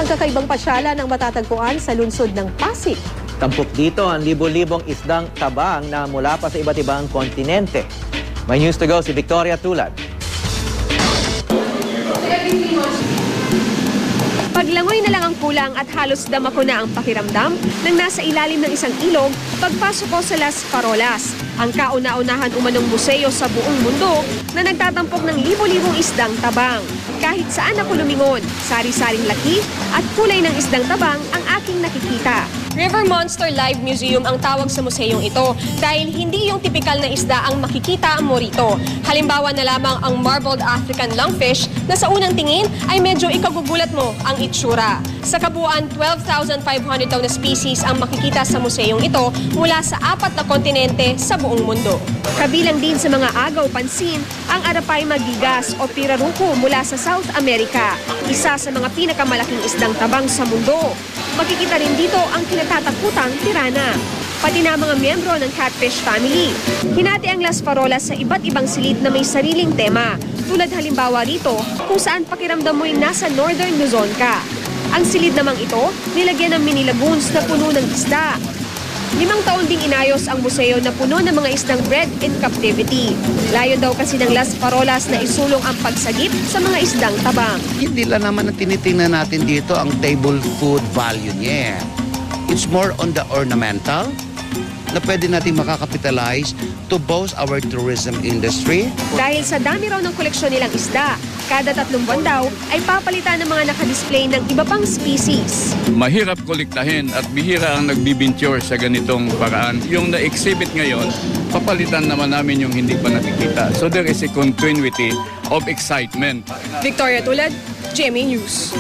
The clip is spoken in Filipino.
magkakaibang pasyalan ang matatagpuan sa lungsod ng Pasig. Tampok dito ang libo-libong isdang tabang na mula pa sa iba't ibang kontinente. May news to go si Victoria Tulad. Paglangoy na lang ang kulang at halos damako na ang pakiramdam nang nasa ilalim ng isang ilog pagpasok ko sa Las Farolas, ang kauna-unahan umanong museo sa buong mundo na nagtatampok ng libo-libong isdang tabang. Kahit saan ako lumingon, sari-saring laki at kulay ng isdang tabang ang aking nakikita. River Monster Live Museum ang tawag sa museyong ito dahil hindi yung tipikal na isda ang makikita mo rito. Halimbawa na lamang ang marbled African lungfish na sa unang tingin ay medyo ikagugulat mo ang itsura. Sa kabuuan, 12,500 daw na species ang makikita sa museyong ito mula sa 4 na kontinente sa buong mundo. Kabilang din sa mga agaw pansin ang Arapay magigas o piraruco mula sa South America, isa sa mga pinakamalaking isdang tabang sa mundo. Makikita rin dito ang kinatatakutang tirana, pati na mga miyembro ng catfish family. Hinati ang Las Farolas sa iba't ibang silid na may sariling tema, tulad halimbawa rito kung saan pakiramdam mo'y nasa Northern Luzon ka. Ang silid namang ito, nilagyan ng mini lagoons na puno ng isda. 5 taon ding inayos ang museo na puno ng mga isdang bred in captivity. Layo daw kasi ng Las Farolas na isulong ang pagsagip sa mga isdang tabang. Hindi lang naman ang tinitingnan natin dito ang table food value niya. It's more on the ornamental na pwede natin makakapitalize to boost our tourism industry. Dahil sa dami raw ng koleksyon nilang isda, kada 3 buwan daw ay papalitan ng mga nakadisplay ng iba pang species. Mahirap kolektahin at bihira ang nagbibinture sa ganitong paraan. Yung na-exhibit ngayon, papalitan naman namin yung hindi pa nakikita. So there is a continuity of excitement. Victoria Tulad, GMA News.